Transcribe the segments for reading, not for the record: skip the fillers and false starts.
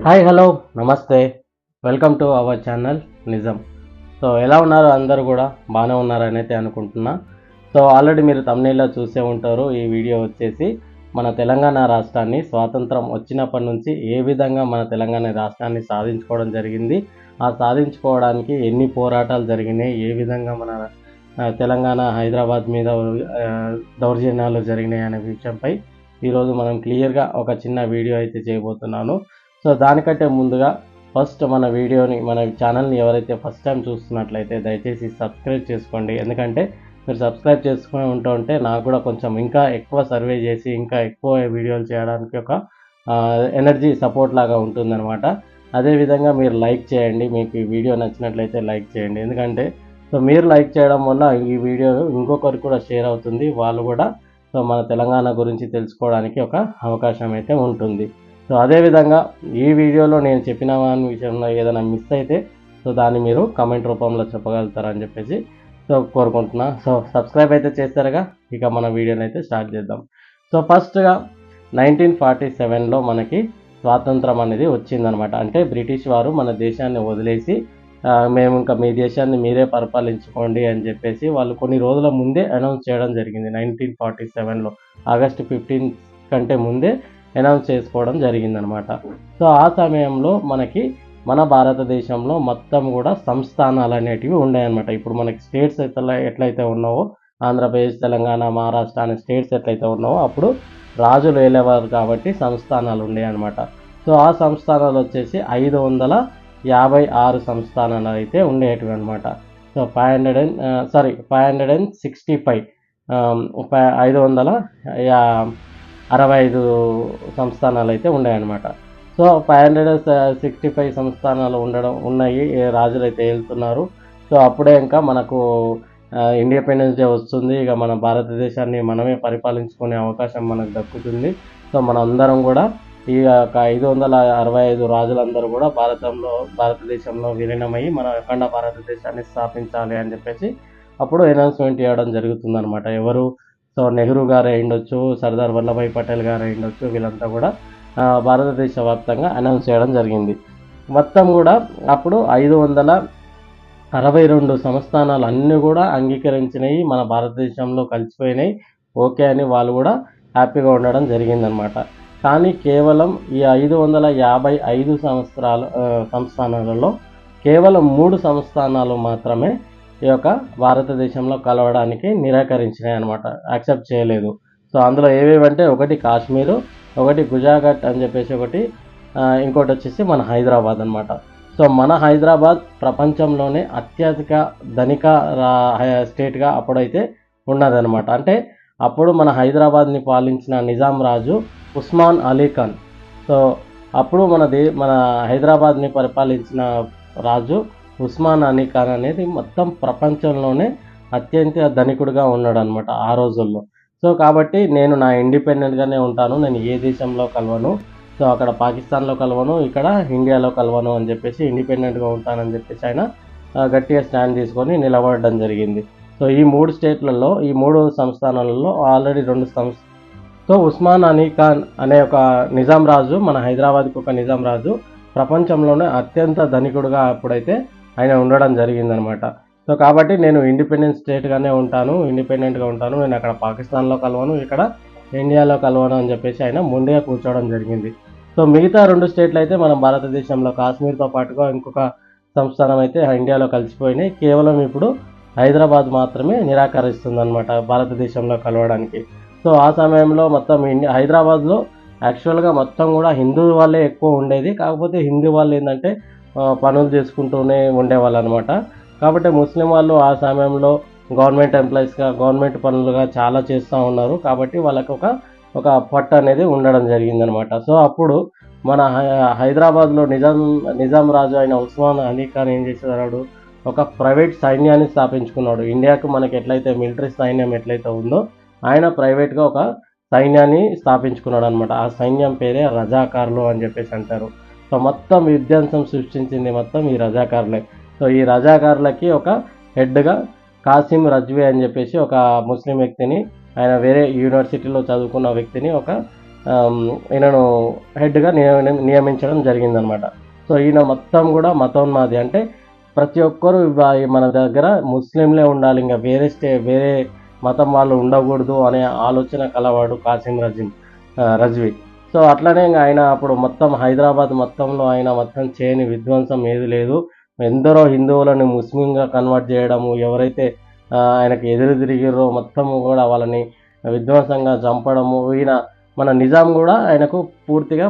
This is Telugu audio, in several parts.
హాయ్ హలో నమస్తే వెల్కమ్ టు అవర్ ఛానల్ నిజం. సో ఎలా ఉన్నారు అందరూ కూడా బాగానే ఉన్నారని అయితే అనుకుంటున్నా. సో ఆల్రెడీ మీరు తమ్నైల్లో చూసే ఉంటారు. ఈ వీడియో వచ్చేసి మన తెలంగాణ రాష్ట్రాన్ని స్వాతంత్రం వచ్చినప్పటి నుంచి ఏ విధంగా మన తెలంగాణ రాష్ట్రాన్ని సాధించుకోవడం జరిగింది, ఆ సాధించుకోవడానికి ఎన్ని పోరాటాలు జరిగినాయి, ఏ విధంగా మన తెలంగాణ హైదరాబాద్ మీద దౌర్జన్యాలు జరిగినాయి అనే విషయంపై ఈరోజు మనం క్లియర్గా ఒక చిన్న వీడియో అయితే చేయబోతున్నాను. సో దానికంటే ముందుగా ఫస్ట్ మన ఛానల్ని ఎవరైతే ఫస్ట్ టైం చూస్తున్నట్లయితే దయచేసి సబ్స్క్రైబ్ చేసుకోండి. ఎందుకంటే మీరు సబ్స్క్రైబ్ చేసుకుని ఉంటే నాకు కూడా కొంచెం ఇంకా ఎక్కువ సర్వే చేసి ఇంకా ఎక్కువ వీడియోలు చేయడానికి ఒక ఎనర్జీ సపోర్ట్ లాగా ఉంటుందన్నమాట. అదేవిధంగా మీరు లైక్ చేయండి, మీకు ఈ వీడియో నచ్చినట్లయితే లైక్ చేయండి. ఎందుకంటే సో మీరు లైక్ చేయడం వల్ల ఈ వీడియో ఇంకొకరికి కూడా షేర్ అవుతుంది, వాళ్ళు కూడా సో మన తెలంగాణ గురించి తెలుసుకోవడానికి ఒక అవకాశం అయితే ఉంటుంది. సో అదేవిధంగా ఈ వీడియోలో నేను చెప్పిన విషయంలో ఏదైనా మిస్ అయితే సో దాన్ని మీరు కామెంట్ రూపంలో చెప్పగలుగుతారని చెప్పేసి సో కోరుకుంటున్నా. సో సబ్స్క్రైబ్ అయితే చేస్తారుగా, ఇక మన వీడియోని అయితే స్టార్ట్ చేద్దాం. సో ఫస్ట్గా 1947లో మనకి స్వాతంత్రం అనేది వచ్చిందనమాట. అంటే బ్రిటిష్ వారు మన దేశాన్ని వదిలేసి మేము ఇంకా మీ దేశాన్ని మీరే పరిపాలించుకోండి అని చెప్పేసి వాళ్ళు కొన్ని రోజుల ముందే అనౌన్స్ చేయడం జరిగింది. 1947లో ఆగస్టు 15 కంటే ముందే అనౌన్స్ చేసుకోవడం జరిగిందనమాట. సో ఆ సమయంలో మన భారతదేశంలో మొత్తం కూడా సంస్థానాలు అనేటివి ఉన్నాయన్నమాట. ఇప్పుడు మనకి స్టేట్స్ ఎట్లయితే ఉన్నావో ఆంధ్రప్రదేశ్, తెలంగాణ, మహారాష్ట్ర అనే స్టేట్స్ ఎట్లయితే ఉన్నావో అప్పుడు రాజులు వెళ్ళేవారు కాబట్టి సంస్థానాలు ఉండేవన్నమాట. సో ఆ సంస్థానాలు వచ్చేసి 556 సంస్థానాలు అయితే ఉండేటివి అనమాట. సో 565 565 సంస్థానాలు అయితే ఉన్నాయన్నమాట. సో 565 సంస్థానాలు ఉన్నాయి, రాజులు అయితే వెళ్తున్నారు. సో అప్పుడే ఇంకా మనకు ఇండిపెండెన్స్ డే వస్తుంది. ఇక మన భారతదేశాన్ని మనమే పరిపాలించుకునే అవకాశం మనకు దక్కుతుంది. సో మనందరం కూడా ఈ 565 రాజులందరూ కూడా భారతదేశంలో విలీనమై మన అఖండ భారతదేశాన్ని స్థాపించాలి అని చెప్పేసి అప్పుడు అనౌన్స్మెంట్ చేయడం జరుగుతుందన్నమాట. ఎవరు? సో నెహ్రూ గారు అయ్యుండొచ్చు, సర్దార్ వల్లభాయ్ పటేల్ గారు అయ్యుండొచ్చు, వీళ్ళంతా కూడా భారతదేశ వ్యాప్తంగా అనౌన్స్ చేయడం జరిగింది. మొత్తం కూడా అప్పుడు 562 సంస్థానాలు అన్నీ కూడా అంగీకరించినవి, మన భారతదేశంలో కలిసిపోయినాయి, ఓకే అని వాళ్ళు కూడా హ్యాపీగా ఉండడం జరిగిందనమాట. కానీ కేవలం ఈ 555 సంస్థానాలలో కేవలం 3 సంస్థానాలు మాత్రమే ఈ యొక్క భారతదేశంలో కలవడానికి నిరాకరించినాయి అనమాట, యాక్సెప్ట్ చేయలేదు. సో అందులో ఏవేవంటే ఒకటి కాశ్మీరు, ఒకటి గుజరాత్ అని చెప్పేసి ఇంకోటి వచ్చేసి మన హైదరాబాద్ అనమాట. సో మన హైదరాబాద్ ప్రపంచంలోనే అత్యధిక ధనిక స్టేట్గా అప్పుడైతే ఉన్నదనమాట. అంటే అప్పుడు మన హైదరాబాద్ని పాలించిన నిజాం రాజు ఉస్మాన్ అలీ ఖాన్. సో అప్పుడు మన హైదరాబాద్ని పరిపాలించిన రాజు ఉస్మాన్ అలీ ఖాన్ అనేది మొత్తం ప్రపంచంలోనే అత్యంత ధనికుడిగా ఉన్నాడు అనమాట ఆ రోజుల్లో. సో కాబట్టి నేను నా ఇండిపెండెంట్గానే ఉంటాను, నేను ఏ దేశంలో కలవను, సో అక్కడ పాకిస్తాన్లో కలవను, ఇక్కడ ఇండియాలో కలవను అని చెప్పేసి ఇండిపెండెంట్గా ఉంటానని చెప్పేసి ఆయన గట్టిగా స్టాండ్ తీసుకొని నిలబడడం జరిగింది. సో ఈ 3 స్టేట్లలో, ఈ 3 సంస్థానాలలో ఆల్రెడీ 2 సో ఉస్మాన్ అలీ ఖాన్ అనే ఒక నిజాం రాజు, మన హైదరాబాద్కి ఒక నిజాం రాజు ప్రపంచంలోనే అత్యంత ధనికుడుగా అప్పుడైతే ఆయన ఉండడం జరిగిందనమాట. సో కాబట్టి నేను ఇండిపెండెంట్గా ఉంటాను, నేను అక్కడ పాకిస్తాన్లో కలవను, ఇక్కడ ఇండియాలో కలవను అని చెప్పేసి ఆయన ముందుగా కూర్చోవడం జరిగింది. సో మిగతా 2 స్టేట్లు అయితే మన భారతదేశంలో కాశ్మీర్తో పాటుగా ఇంకొక సంస్థానం అయితే ఇండియాలో కలిసిపోయినాయి. కేవలం ఇప్పుడు హైదరాబాద్ మాత్రమే నిరాకరిస్తుందన్నమాట భారతదేశంలో కలవడానికి. సో ఆ సమయంలో మొత్తం హైదరాబాద్లో యాక్చువల్గా మొత్తం కూడా హిందూ వాళ్ళే ఎక్కువ ఉండేది. కాకపోతే హిందూ వాళ్ళు ఏంటంటే పనులు చేసుకుంటూనే ఉండేవాళ్ళు అనమాట. కాబట్టి ముస్లిం వాళ్ళు ఆ సమయంలో గవర్నమెంట్ ఎంప్లాయీస్గా, గవర్నమెంట్ పనులుగా చాలా చేస్తూ ఉన్నారు. కాబట్టి వాళ్ళకి ఒక పట్టు అనేది ఉండడం జరిగిందనమాట. సో అప్పుడు మన హైదరాబాద్లో నిజాం రాజు అయిన ఉస్మాన్ అలీ ఖాన్ ఏం చేసేవాడు, ఒక ప్రైవేట్ సైన్యాన్ని స్థాపించుకున్నాడు. ఇండియాకు మనకి ఎట్లయితే మిలిటరీ సైన్యం ఎట్లయితే ఉందో ఆయన ప్రైవేట్గా ఒక సైన్యాన్ని స్థాపించుకున్నాడు అనమాట. ఆ సైన్యం పేరే రజాకార్లు అని చెప్పేసి అంటారు. సో మొత్తం విధ్వంసం సృష్టించింది మొత్తం ఈ రజాకార్లే. సో ఈ రజాకార్లకి ఒక హెడ్గా కాసిం రజ్వీ అని చెప్పేసి ఒక ముస్లిం వ్యక్తిని, ఆయన వేరే యూనివర్సిటీలో చదువుకున్న వ్యక్తిని ఒక ఈయనను హెడ్గా నియమించడం జరిగిందనమాట. సో ఈయన మొత్తం కూడా మతోన్మాది, అంటే ప్రతి ఒక్కరు మన దగ్గర ముస్లింలే ఉండాలి, ఇంకా వేరే మతం వాళ్ళు ఉండకూడదు అనే ఆలోచన కలవాడు కాసిం రజ్వీ. సో అట్లనే ఇంకా ఆయన అప్పుడు మొత్తం హైదరాబాద్ మొత్తంలో ఆయన మొత్తం చేయని విధ్వంసం ఏది లేదు. ఎందరో హిందువులను ముస్లింగా కన్వర్ట్ చేయడము, ఎవరైతే ఆయనకు ఎదురు తిరిగిరో మొత్తం కూడా వాళ్ళని విధ్వంసంగా చంపడము. ఈయన మన నిజాం కూడా ఆయనకు పూర్తిగా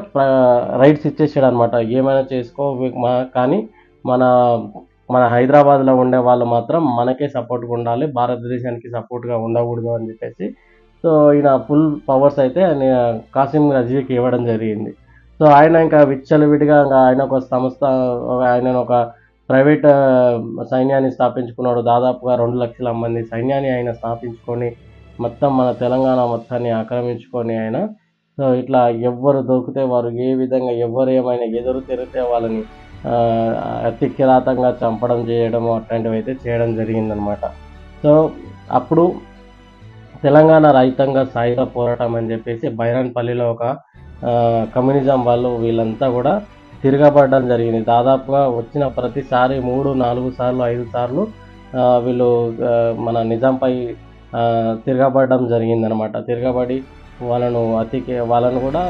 రైట్స్ ఇచ్చేసాడు అనమాట. ఏమైనా చేసుకో, కానీ మన మన హైదరాబాద్లో ఉండే వాళ్ళు మాత్రం మనకే సపోర్ట్గా ఉండాలి, భారతదేశానికి సపోర్ట్గా ఉండకూడదు అని చెప్పేసి. సో ఈయన ఫుల్ పవర్స్ అయితే ఆయన కాసిం రజ్వీకి ఇవ్వడం జరిగింది. సో ఆయన ఇంకా విచ్చలవిడిగా ఆయన ఒక సంస్థ, ఆయన ఒక ప్రైవేట్ సైన్యాన్ని స్థాపించుకున్నాడు. దాదాపుగా 2 లక్షల మంది సైన్యాన్ని ఆయన స్థాపించుకొని మొత్తం మన తెలంగాణ మొత్తాన్ని ఆక్రమించుకొని ఆయన, సో ఇట్లా ఎవ్వరు దొరికితే వారు, ఏ విధంగా ఎవరు ఏమైనా ఎదురు తిరిగితే వాళ్ళని అతి కిరాతంగా చంపడం చేయడము అట్లాంటివి అయితే చేయడం జరిగిందనమాట. సో అప్పుడు తెలంగాణ రైతాంగ సాయుధ పోరాటం అని చెప్పేసి బైరాన్పల్లిలో ఒక కమ్యూనిజం వాళ్ళు వీళ్ళంతా కూడా తిరగబడడం జరిగింది. దాదాపుగా వచ్చిన ప్రతిసారి 3, 4 సార్లు, 5 సార్లు వీళ్ళు మన నిజాంపై తిరగబడడం జరిగిందనమాట. తిరగబడి వాళ్ళను కూడా